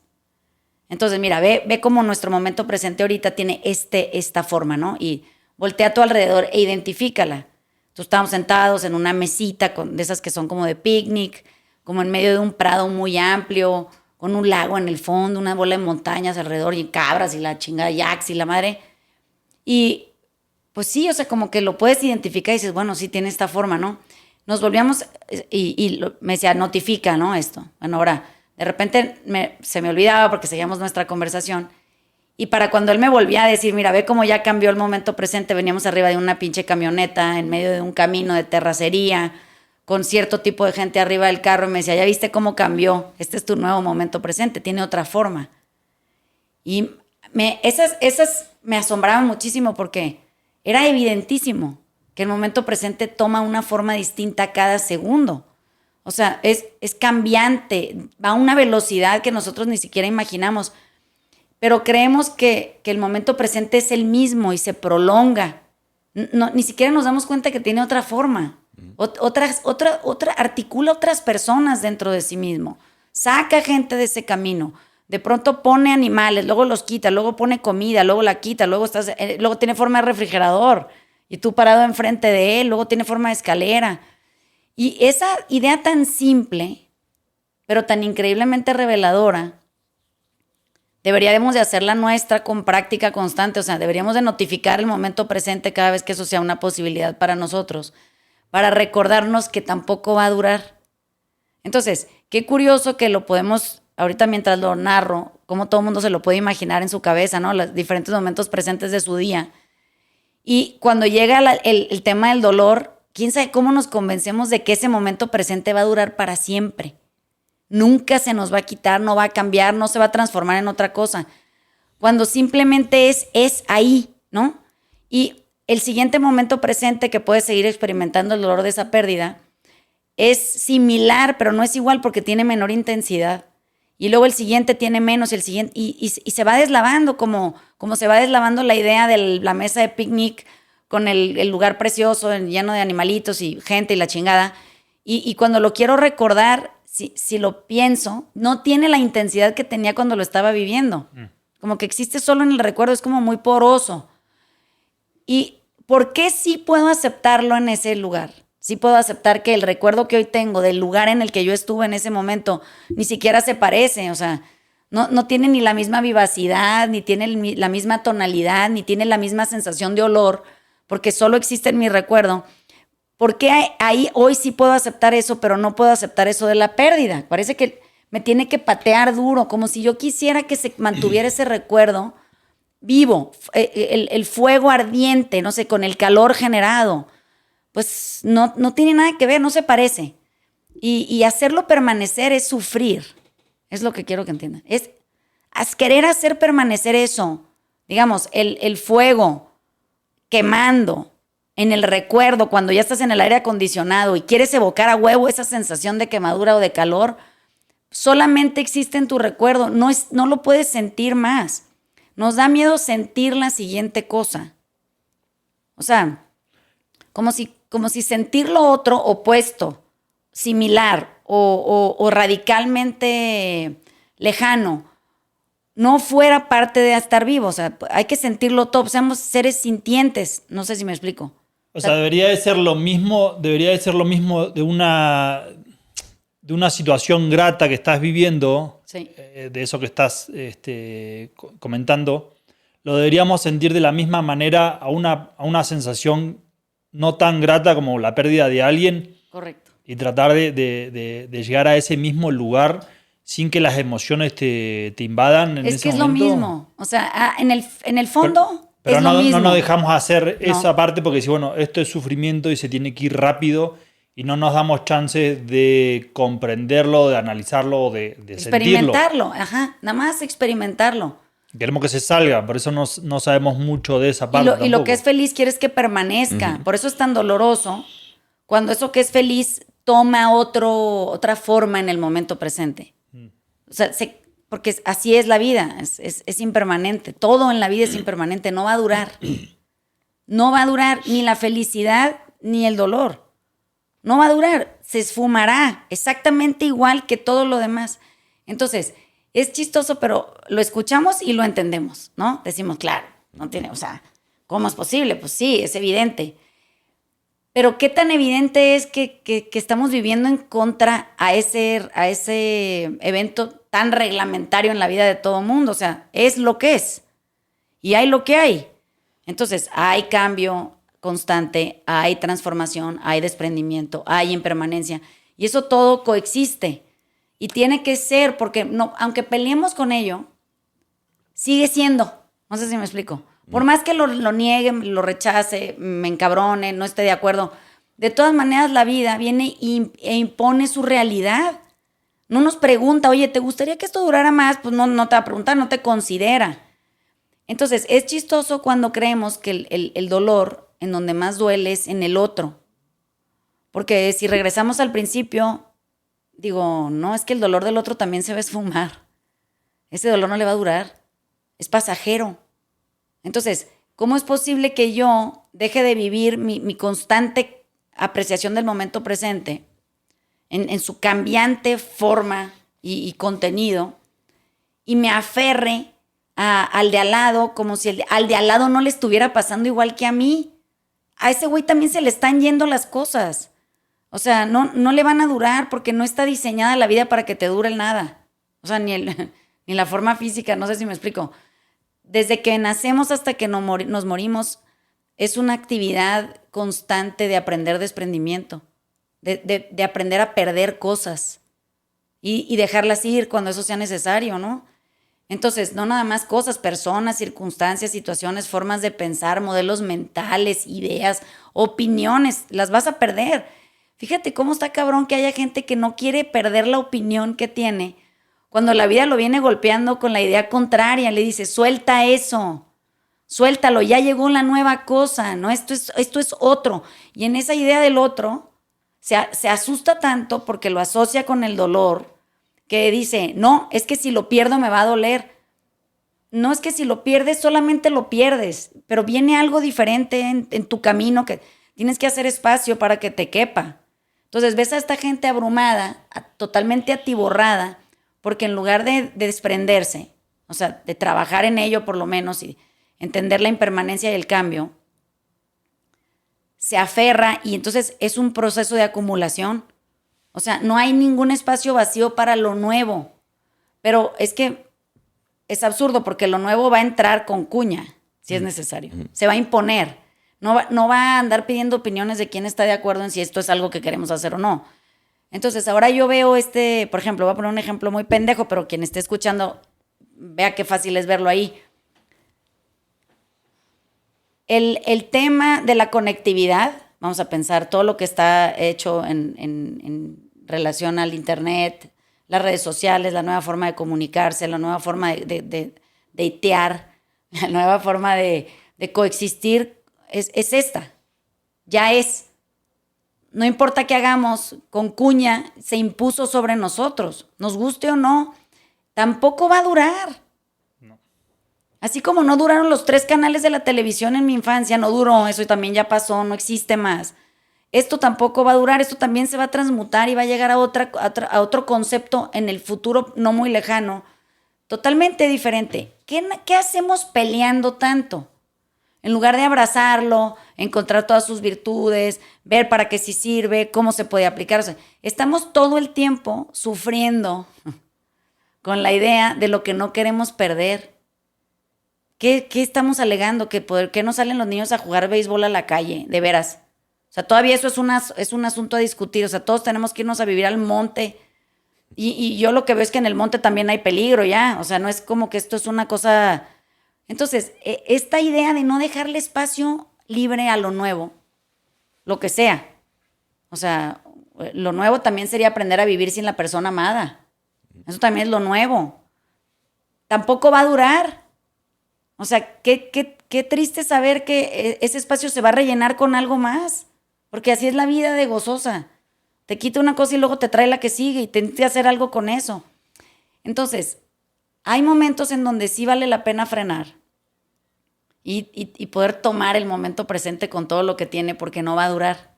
Entonces, mira, ve cómo nuestro momento presente ahorita tiene esta forma, ¿no? Y voltea a tu alrededor e identifícala. Tú estábamos sentados en una mesita de esas que son como de picnic, como en medio de un prado muy amplio, con un lago en el fondo, una bola de montañas alrededor y cabras y la chingada yaks y la madre. Y pues sí, o sea, como que lo puedes identificar y dices, bueno, sí tiene esta forma, ¿no? Nos volvíamos me decía, notifica, ¿no? Esto. Bueno, ahora, de repente se me olvidaba porque seguíamos nuestra conversación. Y para cuando él me volvía a decir, mira, ve cómo ya cambió el momento presente, veníamos arriba de una pinche camioneta, en medio de un camino de terracería, con cierto tipo de gente arriba del carro, y me decía, ya viste cómo cambió, este es tu nuevo momento presente, tiene otra forma. Y esas me asombraban muchísimo porque era evidentísimo que el momento presente toma una forma distinta cada segundo. O sea, es cambiante, va a una velocidad que nosotros ni siquiera imaginamos. Pero creemos que el momento presente es el mismo y se prolonga. Ni siquiera nos damos cuenta que tiene otra forma. Articula otras personas dentro de sí mismo. Saca gente de ese camino. De pronto pone animales, luego los quita, luego pone comida, luego la quita, luego tiene forma de refrigerador y tú parado enfrente de él, luego tiene forma de escalera. Y esa idea tan simple, pero tan increíblemente reveladora, deberíamos de hacerla nuestra con práctica constante. O sea, deberíamos de notificar el momento presente cada vez que eso sea una posibilidad para nosotros, para recordarnos que tampoco va a durar. Entonces, qué curioso que lo podemos, ahorita mientras lo narro, cómo todo el mundo se lo puede imaginar en su cabeza, ¿no? Los diferentes momentos presentes de su día. Y cuando llega el tema del dolor, quién sabe cómo nos convencemos de que ese momento presente va a durar para siempre. nunca se nos va a quitar, no va a cambiar, no se va a transformar en otra cosa. Cuando simplemente es ahí, ¿no? Y el siguiente momento presente que puedes seguir experimentando el dolor de esa pérdida es similar, pero no es igual porque tiene menor intensidad. Y luego el siguiente tiene menos, el siguiente, y se va deslavando como se va deslavando la idea de la mesa de picnic con el lugar precioso, lleno de animalitos y gente y la chingada. Y cuando lo quiero recordar, si lo pienso, no tiene la intensidad que tenía cuando lo estaba viviendo. Como que existe solo en el recuerdo, es como muy poroso. ¿Y por qué sí puedo aceptarlo en ese lugar? Sí puedo aceptar que el recuerdo que hoy tengo del lugar en el que yo estuve en ese momento ni siquiera se parece, o sea, no tiene ni la misma vivacidad, ni tiene la misma tonalidad, ni tiene la misma sensación de olor, porque solo existe en mi recuerdo. ¿Por qué ahí hoy sí puedo aceptar eso, pero no puedo aceptar eso de la pérdida? Parece que me tiene que patear duro, como si yo quisiera que se mantuviera ese recuerdo vivo, el fuego ardiente, no sé, con el calor generado. Pues no tiene nada que ver, no se parece. Y hacerlo permanecer es sufrir. Es lo que quiero que entiendan. Es querer hacer permanecer eso. Digamos, el fuego quemando en el recuerdo cuando ya estás en el aire acondicionado y quieres evocar a huevo esa sensación de quemadura o de calor, solamente existe en tu recuerdo. No lo puedes sentir más. Nos da miedo sentir la siguiente cosa. O sea, como si sentir lo otro opuesto, similar o radicalmente lejano no fuera parte de estar vivo. O sea, hay que sentirlo todo. Somos seres sintientes. No sé si me explico. O sea, debería de ser lo mismo de una situación grata que estás viviendo, Sí. De eso que estás comentando. Lo deberíamos sentir de la misma manera a una sensación no tan grata como la pérdida de alguien. Correcto. Y tratar de llegar a ese mismo lugar sin que las emociones te invadan en ese momento. Es que es lo mismo. O sea, en el fondo pero es lo mismo. no nos dejamos hacer No. esa parte porque si bueno, esto es sufrimiento y se tiene que ir rápido y no nos damos chances de comprenderlo, de analizarlo, de sentirlo. Experimentarlo, ajá. Nada más experimentarlo. Queremos que se salga, por eso no sabemos mucho de esa parte. Y lo que es feliz quieres que permanezca. Ujú. Por eso es tan doloroso cuando eso que es feliz toma otra forma en el momento presente. O sea, porque así es la vida, es impermanente. Todo en la vida es impermanente, no va a durar. No va a durar ni la felicidad ni el dolor. No va a durar, se esfumará exactamente igual que todo lo demás. Entonces, es chistoso, pero lo escuchamos y lo entendemos, ¿no? Decimos, claro, no tiene, o sea, ¿cómo es posible? Pues sí, es evidente. Pero ¿qué tan evidente es que estamos viviendo en contra a ese evento tan reglamentario en la vida de todo mundo? O sea, es lo que es. Y hay lo que hay. Entonces, hay cambio constante, hay transformación, hay desprendimiento, hay impermanencia. Y eso todo coexiste. Y tiene que ser, porque no, aunque peleemos con ello, sigue siendo. No sé si me explico. Por más que lo niegue, lo rechace, me encabrone, no esté de acuerdo, de todas maneras la vida viene e impone su realidad. No nos pregunta, oye, ¿te gustaría que esto durara más? Pues no te va a preguntar, no te considera. Entonces, es chistoso cuando creemos que el dolor en donde más duele es en el otro. Porque si regresamos al principio, digo, no, es que el dolor del otro también se va a esfumar. Ese dolor no le va a durar. Es pasajero. Entonces, ¿cómo es posible que yo deje de vivir mi constante apreciación del momento presente en su cambiante forma y contenido y me aferre al de al lado como si al de al lado no le estuviera pasando igual que a mí? A ese güey también se le están yendo las cosas. O sea, no le van a durar porque no está diseñada la vida para que te dure el nada. O sea, ni la forma física, no sé si me explico. Desde que nacemos hasta que nos morimos, es una actividad constante de aprender desprendimiento, de aprender a perder cosas y dejarlas ir cuando eso sea necesario, ¿no? Entonces, no nada más cosas, personas, circunstancias, situaciones, formas de pensar, modelos mentales, ideas, opiniones, las vas a perder. Fíjate cómo está cabrón que haya gente que no quiere perder la opinión que tiene cuando la vida lo viene golpeando con la idea contraria. Le dice, suelta eso, suéltalo, ya llegó la nueva cosa, ¿no? Esto es otro. Y en esa idea del otro se asusta tanto porque lo asocia con el dolor, que dice, no, es que si lo pierdo me va a doler. No es que si lo pierdes, solamente lo pierdes, pero viene algo diferente en tu camino que tienes que hacer espacio para que te quepa. Entonces ves a esta gente abrumada, totalmente atiborrada, porque en lugar de desprenderse, o sea, de trabajar en ello por lo menos y entender la impermanencia y el cambio, se aferra y entonces es un proceso de acumulación. O sea, no hay ningún espacio vacío para lo nuevo. Pero es que es absurdo porque lo nuevo va a entrar con cuña, si es necesario. Se va a imponer. No va a andar pidiendo opiniones de quién está de acuerdo en si esto es algo que queremos hacer o no. Entonces, ahora yo veo por ejemplo, voy a poner un ejemplo muy pendejo, pero quien esté escuchando, vea qué fácil es verlo ahí. El tema de la conectividad, vamos a pensar todo lo que está hecho en relación al internet, las redes sociales, la nueva forma de comunicarse, la nueva forma de itear, la nueva forma de coexistir, es esta. Ya es. No importa qué hagamos, con cuña se impuso sobre nosotros, nos guste o no, tampoco va a durar. No. Así como no duraron los 3 canales de la televisión en mi infancia, no duró, eso también ya pasó, no existe más. Esto tampoco va a durar, esto también se va a transmutar y va a llegar a otro concepto en el futuro no muy lejano, totalmente diferente. ¿Qué hacemos peleando tanto? En lugar de abrazarlo, encontrar todas sus virtudes, ver para qué sí sirve, cómo se puede aplicar. O sea, estamos todo el tiempo sufriendo con la idea de lo que no queremos perder. ¿Qué estamos alegando? ¿Por qué no salen los niños a jugar béisbol a la calle? De veras. O sea, todavía eso es un asunto a discutir. O sea, todos tenemos que irnos a vivir al monte. Y yo lo que veo es que en el monte también hay peligro ya. O sea, no es como que esto es una cosa... Entonces, esta idea de no dejarle espacio libre a lo nuevo, lo que sea. O sea, lo nuevo también sería aprender a vivir sin la persona amada. Eso también es lo nuevo. Tampoco va a durar. O sea, qué triste saber que ese espacio se va a rellenar con algo más. Porque así es la vida de gozosa. Te quita una cosa y luego te trae la que sigue y tienes que hacer algo con eso. Entonces, hay momentos en donde sí vale la pena frenar. Y poder tomar el momento presente con todo lo que tiene porque no va a durar.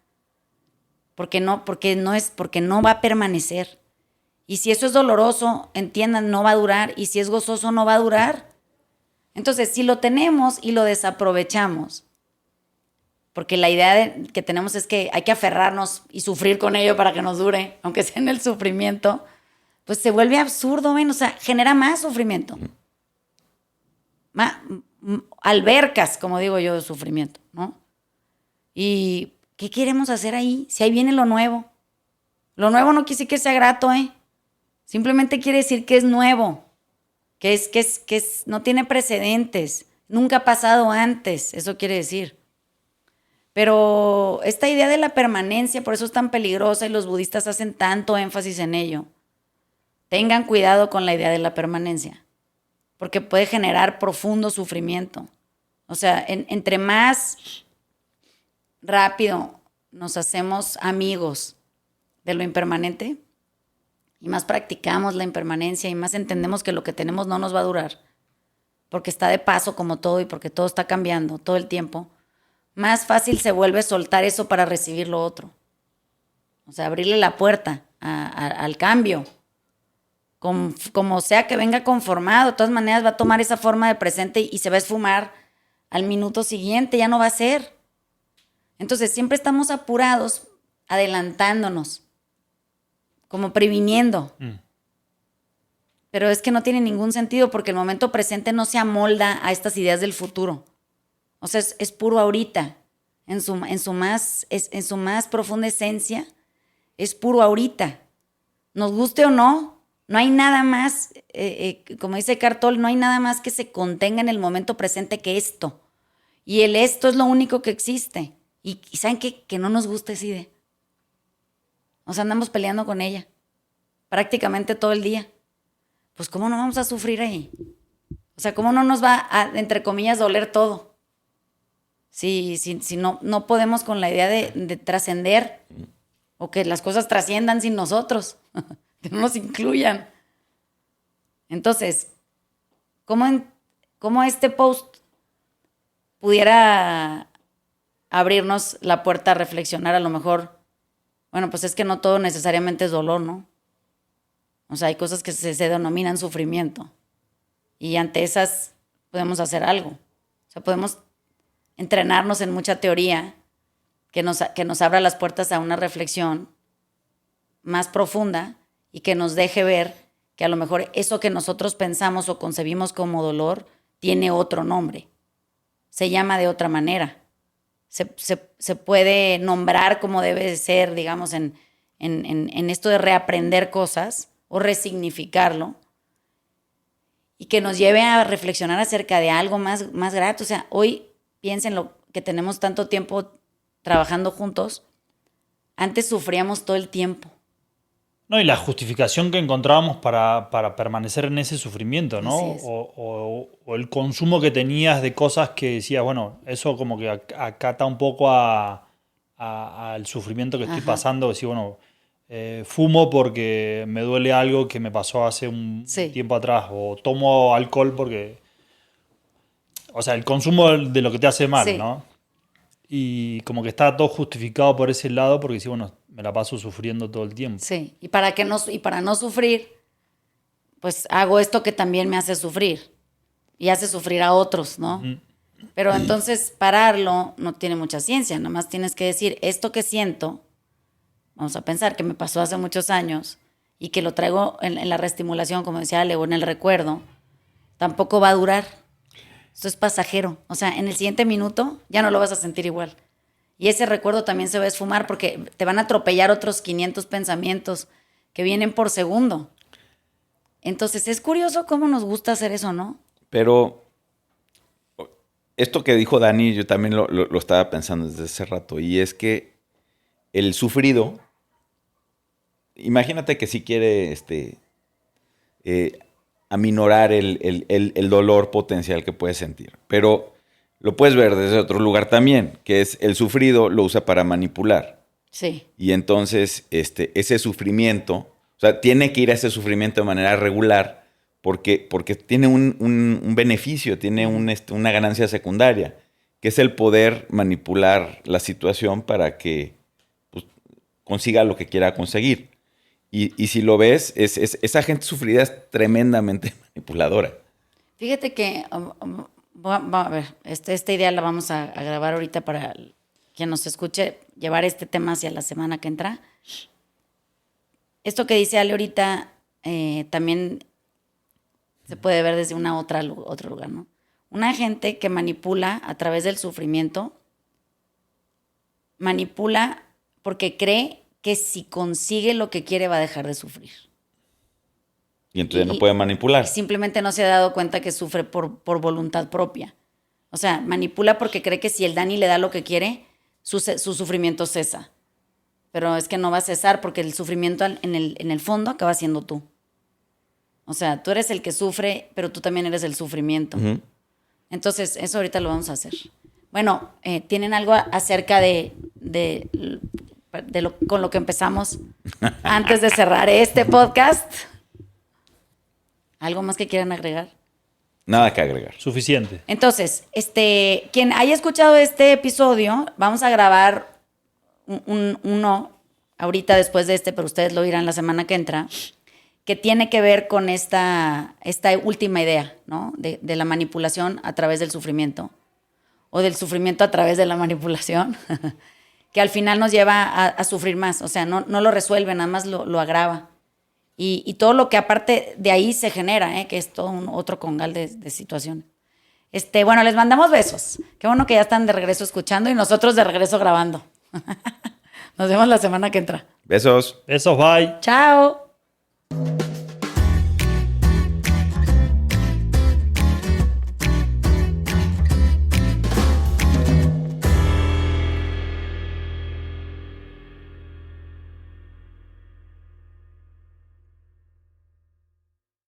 Porque no va a permanecer. Y si eso es doloroso, entiendan, no va a durar. Y si es gozoso, no va a durar. Entonces, si lo tenemos y lo desaprovechamos, porque la idea que tenemos es que hay que aferrarnos y sufrir con ello para que nos dure, aunque sea en el sufrimiento, pues se vuelve absurdo, ¿ven? O sea, genera más sufrimiento. Albercas, como digo yo, de sufrimiento, ¿no? ¿Y qué queremos hacer ahí? Si ahí viene lo nuevo. Lo nuevo no quiere decir que sea grato, ¿eh? Simplemente quiere decir que es nuevo, que no tiene precedentes, nunca ha pasado antes, eso quiere decir. Pero esta idea de la permanencia, por eso es tan peligrosa y los budistas hacen tanto énfasis en ello. Tengan cuidado con la idea de la permanencia, porque puede generar profundo sufrimiento. O sea, entre más rápido nos hacemos amigos de lo impermanente y más practicamos la impermanencia y más entendemos que lo que tenemos no nos va a durar, porque está de paso como todo y porque todo está cambiando todo el tiempo, más fácil se vuelve soltar eso para recibir lo otro. O sea, abrirle la puerta al cambio. Como sea que venga conformado, de todas maneras va a tomar esa forma de presente y se va a esfumar al minuto siguiente, ya no va a ser. Entonces siempre estamos apurados, adelantándonos, como previniendo. Pero es que no tiene ningún sentido porque el momento presente no se amolda a estas ideas del futuro. O sea, es puro ahorita. En su más profunda esencia, es puro ahorita. Nos guste o no, no hay nada más, como dice Eckhart Tolle, no hay nada más que se contenga en el momento presente que esto. Y el esto es lo único que existe. Y ¿saben qué? Que no nos gusta esa idea. O sea, andamos peleando con ella prácticamente todo el día. Pues ¿cómo no vamos a sufrir ahí? O sea, ¿cómo no nos va a, entre comillas, doler todo? Si no podemos con la idea de trascender o que las cosas trasciendan sin nosotros, que no nos incluyan. Entonces, ¿cómo este post pudiera abrirnos la puerta a reflexionar a lo mejor? Bueno, pues es que no todo necesariamente es dolor, ¿no? O sea, hay cosas que se denominan sufrimiento. Y ante esas podemos hacer algo. O sea, podemos entrenarnos en mucha teoría que nos abra las puertas a una reflexión más profunda y que nos deje ver que a lo mejor eso que nosotros pensamos o concebimos como dolor tiene otro nombre. Se llama de otra manera. Se puede nombrar como debe de ser, digamos, en esto de reaprender cosas o resignificarlo y que nos lleve a reflexionar acerca de algo más grato. O sea, hoy piensen lo que tenemos tanto tiempo trabajando juntos. Antes sufríamos todo el tiempo. No, y la justificación que encontrábamos para permanecer en ese sufrimiento, ¿no? Así es. O el consumo que tenías de cosas que decías, bueno, eso como que acata un poco al sufrimiento que estoy Ajá. pasando. Decir, bueno, fumo porque me duele algo que me pasó hace un Sí. tiempo atrás. O tomo alcohol porque... O sea, el consumo de lo que te hace mal, Sí. ¿no? Y como que está todo justificado por ese lado porque sí, bueno, me la paso sufriendo todo el tiempo. Sí, y para no sufrir, pues hago esto que también me hace sufrir y hace sufrir a otros, ¿no? Pero entonces pararlo no tiene mucha ciencia, nada más tienes que decir, esto que siento, vamos a pensar que me pasó hace muchos años y que lo traigo en la reestimulación, como decía Ale, o en el recuerdo, tampoco va a durar. Esto es pasajero. O sea, en el siguiente minuto ya no lo vas a sentir igual. Y ese recuerdo también se va a esfumar porque te van a atropellar otros 500 pensamientos que vienen por segundo. Entonces, es curioso cómo nos gusta hacer eso, ¿no? Pero esto que dijo Dani, yo también lo estaba pensando desde hace rato. Y es que el sufrido, imagínate que si quiere aminorar el dolor potencial que puedes sentir. Pero lo puedes ver desde otro lugar también, que es el sufrido lo usa para manipular. Sí. Y entonces ese sufrimiento, o sea, tiene que ir a ese sufrimiento de manera regular porque tiene un beneficio, tiene una ganancia secundaria, que es el poder manipular la situación para que pues, consiga lo que quiera conseguir. Y si lo ves, esa gente sufrida es tremendamente manipuladora. Fíjate que, a ver, esta idea la vamos a grabar ahorita para quien nos escuche, llevar este tema hacia la semana que entra. Esto que dice Ale ahorita también se puede ver desde otro lugar, ¿no? Una gente que manipula a través del sufrimiento, manipula porque cree que si consigue lo que quiere va a dejar de sufrir. Y entonces no puede manipular. Simplemente no se ha dado cuenta que sufre por voluntad propia. O sea, manipula porque cree que si el Dani le da lo que quiere, su sufrimiento cesa. Pero es que no va a cesar porque el sufrimiento en el fondo acaba siendo tú. O sea, tú eres el que sufre, pero tú también eres el sufrimiento. Uh-huh. Entonces, eso ahorita lo vamos a hacer. Bueno, ¿tienen algo acerca con lo que empezamos antes de cerrar este podcast? ¿Algo más que quieran agregar? Nada que agregar. Suficiente. Entonces, quien haya escuchado este episodio, vamos a grabar uno ahorita después de pero ustedes lo oirán la semana que entra, que tiene que ver con esta última idea, ¿no? De la manipulación a través del sufrimiento, o del sufrimiento a través de la manipulación, que al final nos lleva a sufrir más. O sea, no lo resuelve, nada más lo agrava. Y todo lo que aparte de ahí se genera, que es todo otro congal de situaciones. Bueno, les mandamos besos. Qué bueno que ya están de regreso escuchando y nosotros de regreso grabando. Nos vemos la semana que entra. Besos. Besos, bye. Chao.